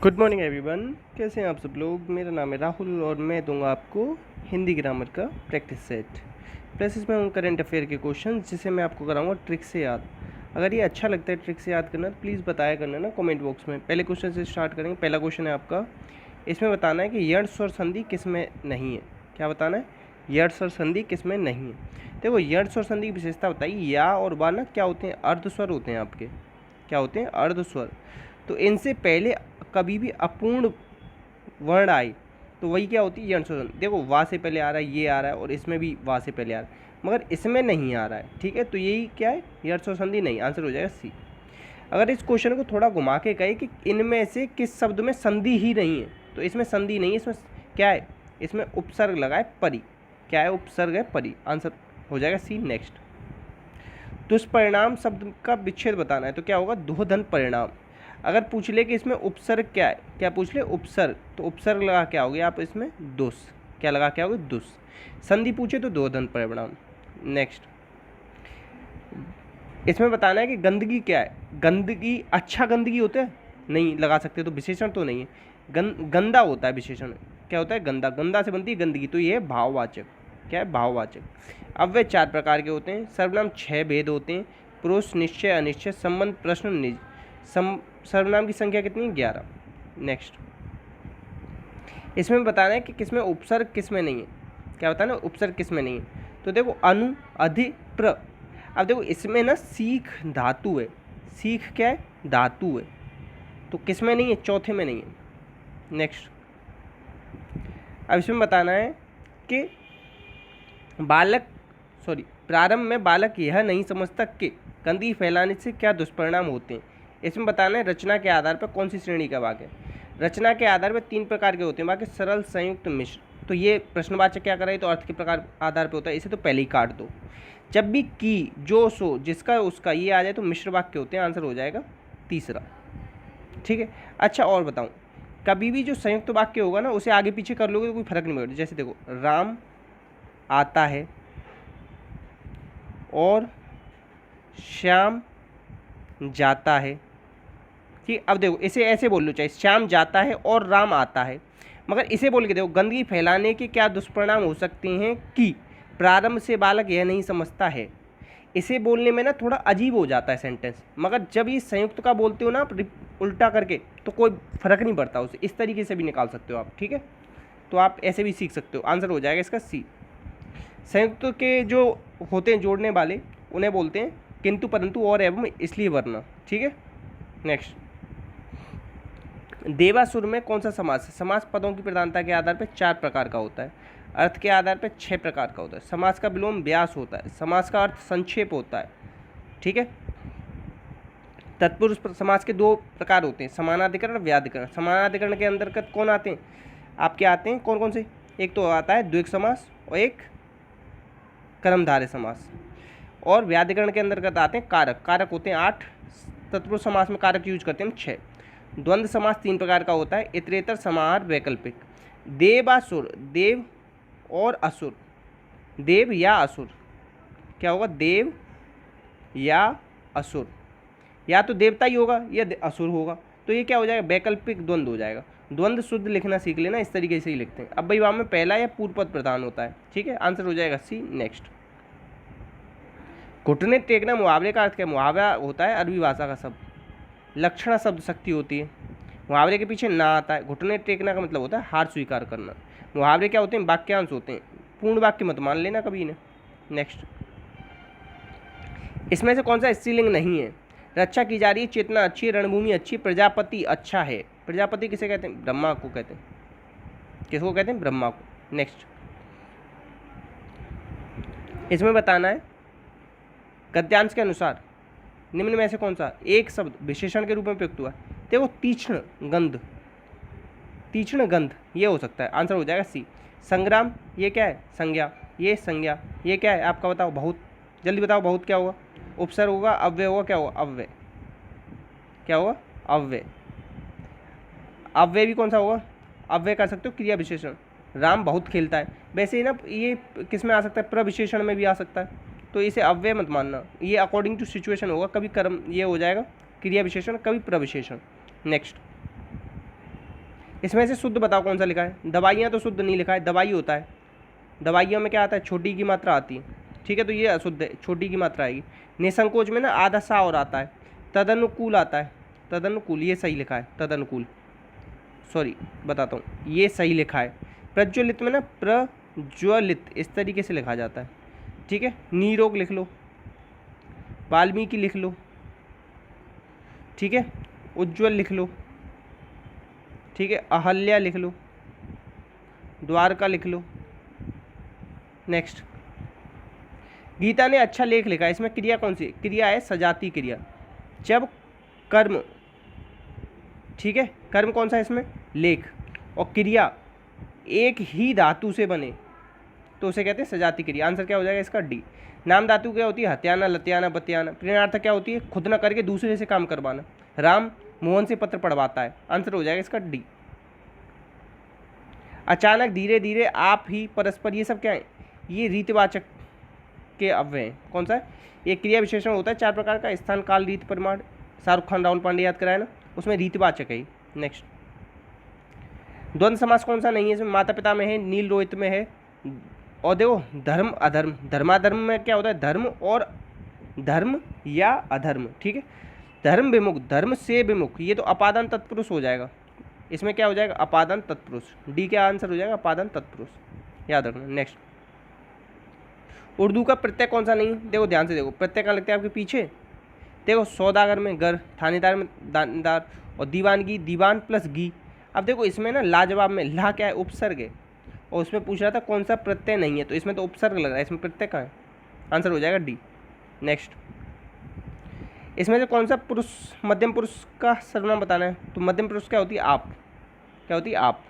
Good morning everyone. कैसे हैं आप सब लोग। मेरा नाम है राहुल और मैं दूंगा आपको हिंदी ग्रामर का प्रैक्टिस सेट। प्लस इसमें उन करंट अफेयर के क्वेश्चन जिसे मैं आपको कराऊंगा ट्रिक से याद। अगर ये अच्छा लगता है ट्रिक से याद करना तो प्लीज़ बताया करना ना कमेंट बॉक्स में। पहले क्वेश्चन से स्टार्ट करेंगे। पहला क्वेश्चन है आपका, इसमें बताना है कि यण स्वर संधि किस में नहीं है। क्या बताना है? यण स्वर संधि किस में नहीं है। देखो यण स्वर संधि की विशेषता बताइए, या और बा ना क्या होते हैं? अर्धस्वर होते हैं आपके। क्या होते हैं? अर्धस्वर। तो इनसे पहले कभी भी अपूर्ण वर्ण आए तो वही क्या होती है? यण स्वर संधि। देखो वा से पहले आ रहा है, ये आ रहा है, और इसमें भी वा से पहले आ रहा है, मगर इसमें नहीं आ रहा है। ठीक है, तो यही क्या है? यण स्वर संधि नहीं। आंसर हो जाएगा सी। अगर इस क्वेश्चन को थोड़ा घुमा के कहे कि इनमें से किस शब्द में संधि ही नहीं है, तो इसमें संधि नहीं है। इसमें क्या है? इसमें उपसर्ग लगा है परि। क्या है? उपसर्ग है परि। आंसर हो जाएगा सी। नेक्स्ट, दुष्परिणाम शब्द का विच्छेद बताना है तो क्या होगा? दुहधन परिणाम। अगर पूछ ले कि इसमें उपसर्ग क्या है, क्या पूछ ले? उपसर्ग, तो उपसर्ग लगा क्या होगी आप इसमें? दुस। क्या लगा क्या होगी? दुस। संधि पूछे तो दुहधन परिणाम। नेक्स्ट, इसमें बताना है कि गंदगी क्या है। गंदगी अच्छा गंदगी होता है? नहीं लगा सकते, तो विशेषण तो नहीं है। गंदा होता है विशेषण। क्या होता है? गंदा। गंदा से बनती है गंदगी, तो ये है भाववाचक। क्या है? भाववाचक। अव्यय 4 प्रकार के होते हैं। सर्वनाम 6 भेद होते हैं। पुरुष, निश्चय, अनिश्चय, संबंध, प्रश्न, निज। सर्वनाम की संख्या कितनी? 11। नेक्स्ट, इसमें बताना है कि किसमें उपसर्ग किसमें नहीं है। क्या बताना है? उपसर्ग किसमें नहीं है। तो देखो अनु, अधि, प्र। अब देखो इसमें ना सीख धातु है। सीख क्या है? धातु है। तो किसमें नहीं है? चौथे में नहीं है। नेक्स्ट, अब इसमें बताना है कि बालक प्रारंभ में बालक यह नहीं समझता कि गंदगी फैलाने से क्या दुष्परिणाम होते हैं। इसमें बताना है रचना के आधार पर कौन सी श्रेणी का वाक्य। रचना के आधार पर 3 प्रकार के होते हैं वाक्य, सरल, संयुक्त, मिश्र। तो ये प्रश्नवाचक क्या कर रहा है? तो अर्थ के प्रकार आधार पर होता है, इसे तो पहले ही काट दो। जब भी की, जो, सो, जिसका, उसका ये आ जाए तो मिश्र वाक्य होते हैं। आंसर हो जाएगा तीसरा। ठीक है। अच्छा और बताऊं, कभी भी जो संयुक्त वाक्य होगा ना उसे आगे पीछे कर लोगे तो कोई फर्क नहीं पड़ेगा। जैसे देखो राम आता है और श्याम जाता है। ठीक, अब देखो इसे ऐसे बोल लो, चाहे श्याम जाता है और राम आता है, मगर इसे बोल के देखो गंदगी फैलाने के क्या दुष्परिणाम हो सकते हैं कि प्रारंभ से बालक यह नहीं समझता है। इसे बोलने में ना थोड़ा अजीब हो जाता है सेंटेंस, मगर जब ये संयुक्त का बोलते हो ना आप उल्टा करके तो कोई फर्क नहीं पड़ता उसे। इस तरीके से भी निकाल सकते हो आप। ठीक है, तो आप ऐसे भी सीख सकते हो। आंसर हो जाएगा इसका सी। संयुक्त के जो होते हैं जोड़ने वाले उन्हें बोलते हैं किंतु, परंतु, और, एवं, इसलिए, वरना। ठीक है। नेक्स्ट, देवासुर में कौन सा समास है? समास पदों की प्रधानता के आधार पर 4 प्रकार का होता है। अर्थ के आधार पर 6 प्रकार का होता है। समास का विलोम व्यास होता है। समास का अर्थ संक्षेप होता है। ठीक है। तत्पुरुष समास के 2 प्रकार होते हैं, समानाधिकरण, व्याधिकरण। समानाधिकरण के अंतर्गत कौन आते हैं? आपके आते हैं कौन कौन से? एक तो आता है द्विक समास और एक कर्मधारय समास। और व्याधिकरण के अंतर्गत आते हैं कारक। कारक होते हैं 8। तत्पुरुष समास में कारक यूज करते हैं हम 6। द्वंद्व समास 3 प्रकार का होता है, इतरेतर, समाहार, वैकल्पिक। देवासुर, देव और असुर। देव या असुर। क्या होगा? देव या असुर। या तो देवता ही होगा या असुर होगा, तो ये क्या हो जाएगा? वैकल्पिक द्वंद्व हो जाएगा। द्वंद्व शुद्ध लिखना सीख लेना, इस तरीके से ही लिखते हैं। अब भाई वहाँ में पहला या पूर्व पद प्रधान होता है। ठीक है, आंसर हो जाएगा सी। नेक्स्ट, घुटने टेकना मुहावरे का अर्थ क्या? मुहावरा होता है अरबी भाषा का शब्द, लक्षणा शब्द शक्ति होती है। मुहावरे के पीछे ना आता है। घुटने टेकना का मतलब होता है हार स्वीकार करना। मुहावरे क्या होते हैं? वाक्यांश होते हैं, पूर्ण वाक्य मत मान लेना कभी इन्हें। नेक्स्ट, इसमें से कौन सा स्त्रीलिंग नहीं है? रक्षा की जा रही है, चेतना अच्छी है, रणभूमि अच्छी, प्रजापति अच्छा है। प्रजापति किसे कहते हैं? ब्रह्मा को कहते हैं। किसको कहते हैं? ब्रह्मा को। नेक्स्ट, इसमें बताना है गद्यांश के अनुसार निम्न में से कौन सा एक शब्द विशेषण के रूप में प्रयुक्त हुआ है? देखो तीक्ष्ण गंध, तीक्ष्ण गंध ये हो सकता है। आंसर हो जाएगा सी। संग्राम ये क्या है? संज्ञा। ये संज्ञा। ये क्या है आपका? बताओ। बहुत। जल्दी बताओ, बहुत क्या होगा? उपसर्ग होगा, अव्यय होगा, क्या होगा? अव्यय। क्या होगा? अव्यय। अव्यय भी कौन सा होगा? अव्यय कर सकते हो क्रिया विशेषण। राम बहुत खेलता है, वैसे ही ना ये किस में आ सकता है? प्रविशेषण में भी आ सकता है, तो इसे अव्यय मत मानना। ये अकॉर्डिंग टू सिचुएशन होगा, कभी कर्म ये हो जाएगा क्रिया विशेषण, कभी प्रविशेषण। नेक्स्ट, इसमें से शुद्ध बताओ कौन सा लिखा है। दवाइयाँ तो शुद्ध नहीं लिखा है, दवाई होता है। दवाइयों में क्या आता है, छोटी की मात्रा आती है, ठीक है, तो ये अशुद्ध है, छोटी की मात्रा आएगी। निसंकोच में ना आधा सा और आता है। तदनुकूल आता है, तदनुकूल, ये सही लिखा है, तदनुकूल, सॉरी बताता हूँ, ये सही लिखा है। प्रज्वलित में ना प्रज्वलित इस तरीके से लिखा जाता है, ठीक है। नीरोग लिख लो, वाल्मीकि लिख लो, ठीक है। उज्ज्वल लिख लो, ठीक है। अहल्या लिख लो, द्वारका लिख लो। नेक्स्ट, गीता ने अच्छा लेख लिखा है। इसमें क्रिया कौन सी, क्रिया है सजाती क्रिया। जब कर्म, ठीक है, कर्म कौन सा है इसमें, लेख, और क्रिया एक ही धातु से बने तो उसे कहते हैं सजाती क्रिया। आंसर क्या हो जाएगा इसका, डी। नाम धातु क्या होती है, हत्याना, लत्याना, बत्याना। प्रेरणार्थ क्या होती है, खुद न करके दूसरे से काम करवाना। राम मोहन से पत्र पढ़वाता है, आंसर हो जाएगा इसका डी। अचानक, धीरे धीरे, आप ही, परस्पर, ये सब क्या है, ये रीतिवाचक के अव्यय हैं। कौन सा है, ये क्रिया विशेषण होता है 4 प्रकार का, स्थान, काल, रीत, परिमाण। शाहरुख खान, राहुल पांडे याद कराया ना, उसमें रीतिवाचक है। नेक्स्ट, द्वंद्व समास कौन सा नहीं है इसमें, माता पिता में है, नील रोहित में है। और देखो धर्म अधर्म, धर्माधर्म में क्या होता है, धर्म और धर्म या अधर्म, ठीक है। धर्म विमुख, धर्म से विमुख, ये तो अपादान तत्पुरुष हो जाएगा। इसमें क्या हो जाएगा, अपादान तत्पुरुष। डी क्या आंसर हो जाएगा, अपादान तत्पुरुष, याद रखना। नेक्स्ट, उर्दू का प्रत्यय कौन सा नहीं, देखो ध्यान से देखो, प्रत्यय कहाँ लगते हैं आपके पीछे। देखो सौदागर में गर, थानेदार में दानदार, और दीवानगी दीवान प्लस गी। अब देखो इसमें ना लाजवाब में ला क्या है, उपसर्ग है, और उसमें पूछ रहा था कौन सा प्रत्यय नहीं है, तो इसमें तो उपसर्ग लग रहा है, इसमें प्रत्यय कहाँ है, आंसर हो जाएगा डी। नेक्स्ट, इसमें से कौन सा पुरुष, मध्यम पुरुष का सर्वनाम बताना है, तो मध्यम पुरुष क्या होती है, आप, क्या होती है, आप।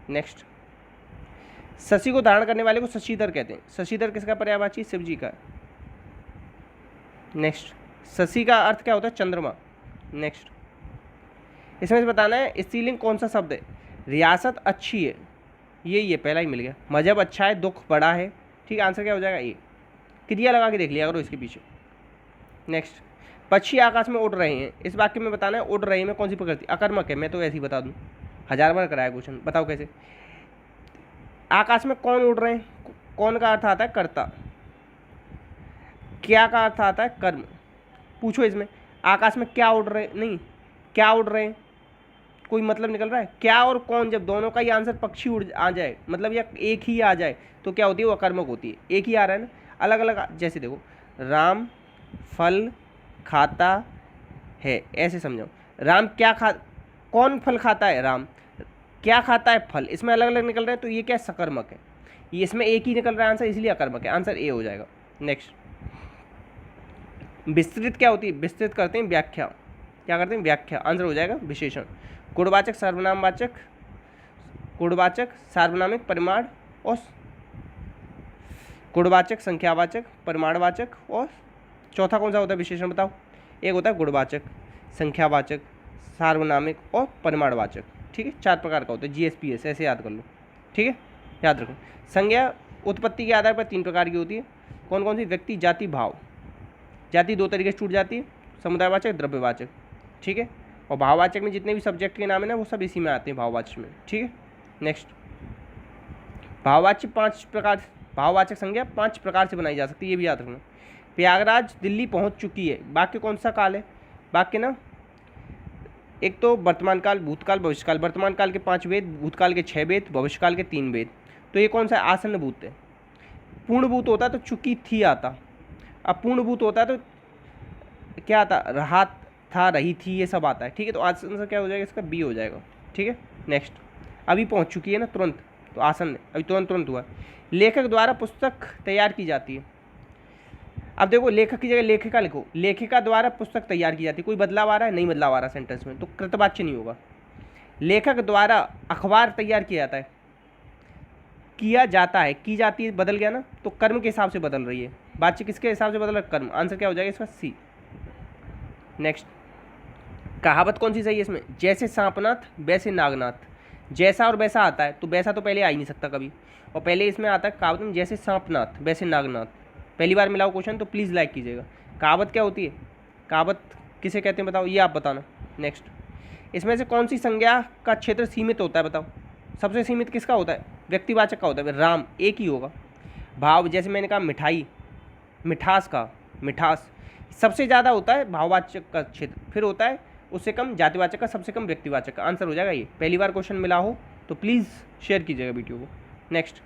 नेक्स्ट, शशि को धारण करने वाले को शशिधर कहते हैं। शशिधर किसका पर्यायवाची, शिव जी का। नेक्स्ट, शशि का अर्थ क्या होता है, चंद्रमा। नेक्स्ट, इसमें से बताना है स्त्रीलिंग कौन सा शब्द है। रियासत अच्छी है, ये पहला ही मिल गया। मजहब अच्छा है, दुख बड़ा है, ठीक है, आंसर क्या हो जाएगा, ये। क्रिया लगा के देख लिया करो इसके पीछे। नेक्स्ट, पक्षी आकाश में उड़ रहे हैं, इस वाक्य में बताना है उड़ रहे में कौन सी प्रकृति, अकर्मक है। मैं तो ऐसे ही बता दूं, 1000 बार कराया क्वेश्चन, बताओ कैसे। आकाश में कौन उड़ रहे हैं, कौन का अर्थ आता है कर्ता, क्या का अर्थ आता है कर्म। पूछो इसमें आकाश में क्या उड़ रहे, नहीं क्या उड़ रहे हैं, कोई मतलब निकल रहा है। क्या और कौन, जब दोनों का ही आंसर पक्षी उड़ आ जाए, मतलब या एक ही आ जाए, तो क्या होती है, वो अकर्मक होती है। एक ही आ रहा है ना, अलग अलग, जैसे देखो राम फल खाता है, ऐसे समझो। राम क्या खा, कौन फल खाता है, राम क्या खाता है, फल। इसमें अलग अलग निकल रहे हैं, तो ये क्या सकर्मक है, ये इसमें एक ही निकल रहा है आंसर, इसलिए अकर्मक है, आंसर ए हो जाएगा। नेक्स्ट, विस्तृत क्या होती है, विस्तृत करते हैं व्याख्या, क्या करते हैं, व्याख्या, आंसर हो जाएगा विशेषण। गुणवाचक, सर्वनामवाचक, गुणवाचक, सार्वनामिक, परिमाण, और गुणवाचक, संख्यावाचक, परिमाणवाचक, और चौथा कौन सा होता है विशेषण, बताओ। एक होता है गुणवाचक, संख्यावाचक, सार्वनामिक और परिमाणवाचक, ठीक है, 4 प्रकार का होता है, GSPS, ऐसे याद कर लो, ठीक है, याद रखो। संज्ञा उत्पत्ति के आधार पर 3 प्रकार की होती है, कौन कौन सी, व्यक्ति, जाति, भाव। जाति 2 तरीके से छूट जाती है, समुदायवाचक, द्रव्यवाचक, ठीक है, और भाववाचक में जितने भी सब्जेक्ट के नाम है ना, वो सब इसी में आते हैं, भाववाचक में, ठीक है। नेक्स्ट, भाववाचक 5 प्रकार, भाववाचक संज्ञा 5 प्रकार से बनाई जा सकती है, ये भी याद रखना। प्रयागराज दिल्ली पहुंच चुकी है, वाक्य कौन सा काल है, वाक्य ना, एक तो वर्तमान काल, भूतकाल, भविष्यकाल। वर्तमान काल के 5 वेद, भूतकाल के 6 वेद, भविष्यकाल के 3 वेद। तो ये कौन सा आसन्न भूत है। पूर्णभूत होता तो चुकी थी आता, अब पूर्णभूत होता है तो क्या आता, रहा था, रही थी, ये सब आता है, ठीक है। तो आसन क्या हो जाएगा इसका, बी हो जाएगा, ठीक है। नेक्स्ट, अभी पहुंच चुकी है ना तुरंत, तो आसन अभी तुरंत हुआ। लेखक द्वारा पुस्तक तैयार की जाती है। अब देखो लेखक की जगह लेखिका लिखो, लेखिका द्वारा पुस्तक तैयार की जाती है, कोई बदलाव आ रहा है, नहीं बदलाव आ रहा सेंटेंस में, तो कृतवाच्य नहीं होगा। लेखक द्वारा अखबार तैयार किया जाता है, किया जाता है, की जाती है, बदल गया ना, तो कर्म के हिसाब से बदल रही है, वाच्य किसके हिसाब से बदल रहा है, कर्म, आंसर क्या हो जाएगा इसका, सी। नेक्स्ट, कहावत कौन सी सही है इसमें, जैसे सांपनाथ वैसे नागनाथ। जैसा और वैसा आता है, तो वैसा तो पहले आ ही नहीं सकता कभी, और पहले इसमें आता है कहावत में जैसे सांपनाथ वैसे नागनाथ। पहली बार मिलाओ क्वेश्चन तो प्लीज़ लाइक कीजिएगा। कहावत क्या होती है, कहावत किसे कहते हैं बताओ, ये आप बताना। नेक्स्ट, इसमें से कौन सी संज्ञा का क्षेत्र सीमित होता है बताओ? सबसे सीमित किसका होता है? व्यक्तिवाचक का होता है। राम एक ही होगा। भाव, जैसे मैंने कहा मिठाई, मिठास का, मिठास सबसे ज़्यादा होता है भाववाचक का क्षेत्र, फिर होता है उससे कम जातिवाचक का, सबसे कम व्यक्तिवाचक का। आंसर हो जाएगा ये। पहली बार क्वेश्चन मिला हो तो प्लीज़ शेयर कीजिएगा वीडियो को। नेक्स्ट,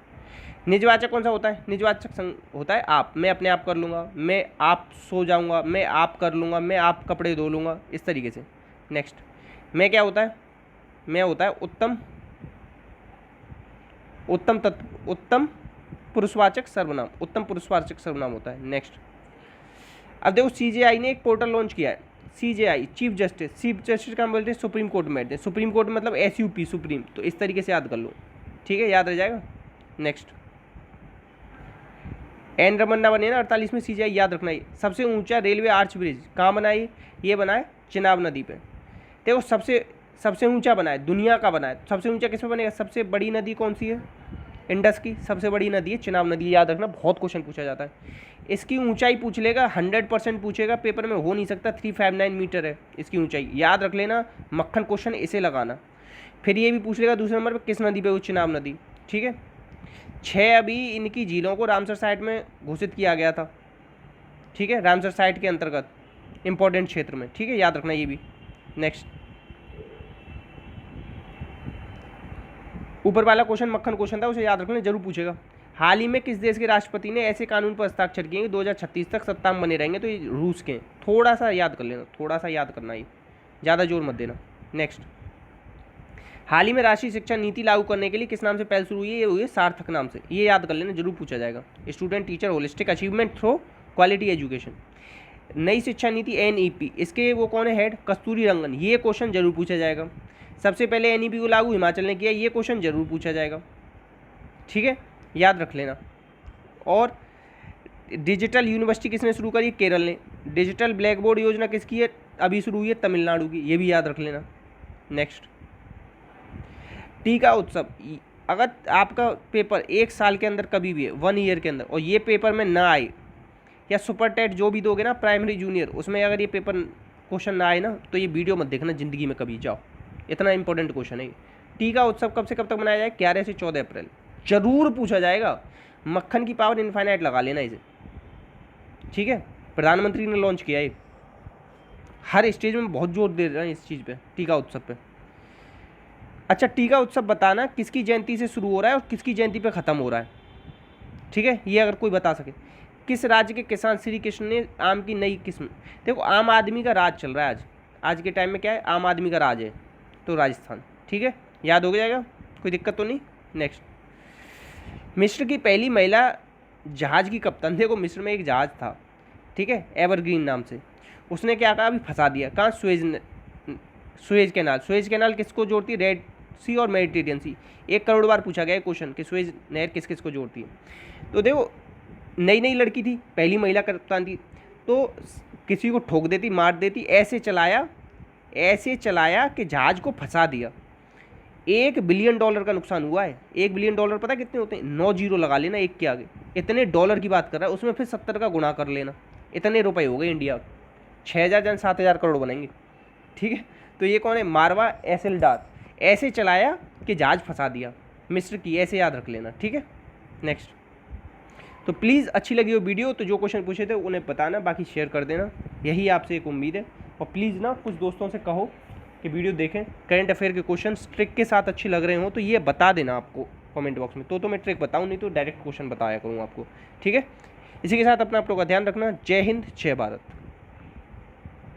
निजवाचक कौन सा होता है? निजवाचक होता है आप, मैं अपने आप कर लूँगा, मैं आप सो जाऊँगा, मैं आप कर लूँगा, मैं आप कपड़े धो लूँगा, इस तरीके से। नेक्स्ट, मैं क्या होता है? मैं होता है उत्तम, उत्तम तत्व, उत्तम पुरुषवाचक सर्वनाम, उत्तम पुरुषवाचक सर्वनाम होता है। नेक्स्ट, अब देखो सीजेआई ने एक पोर्टल लॉन्च किया है। सीजेआई चीफ जस्टिस का बोलते हैं सुप्रीम कोर्ट में बैठते हैं। सुप्रीम कोर्ट मतलब एसयूपी सुप्रीम, तो इस तरीके से याद कर लो, ठीक है, याद रह जाएगा। नेक्स्ट, एन रमन्ना बने ना 48 में, सीजेआई याद रखना है। सबसे ऊंचा रेलवे आर्च ब्रिज कहाँ बना है? ये बना है चिनाब नदी पे। देखो सबसे ऊंचा बना है, दुनिया का बना है। सबसे ऊंचा किस पे बनेगा? सबसे बड़ी नदी कौन सी है? इंडस की सबसे बड़ी नदी है चिनाब नदी, याद रखना, बहुत क्वेश्चन पूछा जाता है। इसकी ऊंचाई पूछ लेगा, 100% पूछेगा पेपर में, हो नहीं सकता। 359 मीटर है इसकी ऊंचाई, याद रख लेना। मक्खन क्वेश्चन इसे लगाना। फिर ये भी पूछ लेगा दूसरे नंबर पर, किस नदी पे? वो चिनाब नदी, ठीक है। 6 अभी इनकी झीलों को रामसर साइट में घोषित किया गया था, ठीक है, रामसर साइट के अंतर्गत इंपॉर्टेंट क्षेत्र में, ठीक है, याद रखना ये भी। नेक्स्ट, ऊपर वाला क्वेश्चन मक्खन क्वेश्चन था, उसे याद रखना, जरूर पूछेगा। हाल ही में किस देश के राष्ट्रपति ने ऐसे कानून पर हस्ताक्षर किए कि 2036 तक सत्ता में बने रहेंगे? तो ये रूस के। थोड़ा सा याद कर लेना, थोड़ा सा याद करना, ये ज़्यादा जोर मत देना। नेक्स्ट, हाल ही में राष्ट्रीय शिक्षा नीति लागू करने के लिए किस नाम से पहल शुरू हुई है? ये हुई है सार्थक नाम से, ये याद कर लेना, जरूर पूछा जाएगा। Student teacher holistic achievement through quality education. नई शिक्षा नीति NEP, इसके वो कौन है हेड? कस्तूरी रंगन, ये क्वेश्चन जरूर पूछा जाएगा। सबसे पहले NEP को लागू हिमाचल ने किया, ये क्वेश्चन जरूर पूछा जाएगा, ठीक है, याद रख लेना। और डिजिटल यूनिवर्सिटी किसने शुरू करी? केरल ने। डिजिटल ब्लैक बोर्ड योजना किसकी है? अभी शुरू हुई है तमिलनाडु की, ये भी याद रख लेना। नेक्स्ट, टीका उत्सव, अगर आपका पेपर 1 साल के अंदर कभी भी है, 1 ईयर के अंदर, और ये पेपर में ना आए, या सुपर टेट जो भी दोगे ना प्राइमरी जूनियर, उसमें अगर ये पेपर क्वेश्चन ना आए ना, तो ये वीडियो मत देखना ज़िंदगी में कभी, जाओ, इतना इंपॉर्टेंट क्वेश्चन है। टीका उत्सव कब से कब तक मनाया जाए? 11 से 14 अप्रैल, जरूर पूछा जाएगा। मक्खन की पावर इनफाइनाइट लगा लेना इसे, ठीक है, प्रधानमंत्री ने लॉन्च किया है, हर स्टेज में बहुत जोर दे रहे हैं इस चीज़ पे, टीका उत्सव पे। अच्छा, टीका उत्सव बताना किसकी जयंती से शुरू हो रहा है और किसकी जयंती पे ख़त्म हो रहा है, ठीक है, ये अगर कोई बता सके। किस राज्य के किसान श्री कृष्ण ने आम की नई किस्म? देखो आम आदमी का राज चल रहा है आज के टाइम में, क्या है? आम आदमी का राज है, तो राजस्थान, ठीक है, याद हो जाएगा, कोई दिक्कत तो नहीं। नेक्स्ट, मिस्र की पहली महिला जहाज़ की कप्तान, देखो मिस्र में एक जहाज़ था, ठीक है, एवरग्रीन नाम से, उसने क्या कहा? अभी फंसा दिया। कहाँ? Suez canal. सुएज कैनाल किसको जोड़ती है? रेड सी और मेडिटेरियन सी। 1 करोड़ बार पूछा गया है क्वेश्चन कि सुएज नहर किस किस को जोड़ती है। तो देखो नई लड़की थी, पहली महिला कप्तान थी, तो किसी को ठोक देती, मार देती, ऐसे चलाया कि जहाज को फंसा दिया। $1 बिलियन का नुकसान हुआ है। $1 बिलियन पता कितने होते हैं? 9 जीरो लगा लेना एक के आगे, इतने डॉलर की बात कर रहा है, उसमें फिर 70 का गुणा कर लेना, इतने रुपए हो गए इंडिया। 6000 जन 7000 करोड़ बनेंगे, ठीक है। तो ये कौन है? मारवा एसेलडार, ऐसे चलाया कि जहाज फंसा दिया, मिस्र की, ऐसे याद रख लेना, ठीक है। नेक्स्ट, तो प्लीज़ अच्छी लगी हो वीडियो तो जो क्वेश्चन पूछे थे उन्हें बताना, बाकी शेयर कर देना, यही आपसे एक उम्मीद है। और प्लीज़ ना कुछ दोस्तों से कहो कि वीडियो देखें, करंट अफेयर के क्वेश्चन ट्रिक के साथ अच्छे लग रहे हो तो ये बता देना आपको कमेंट बॉक्स में, तो मैं ट्रिक बताऊँ, नहीं तो डायरेक्ट क्वेश्चन बताया करूँ आपको, ठीक है। इसी के साथ अपना आप लोग का ध्यान रखना। जय हिंद, जय भारत।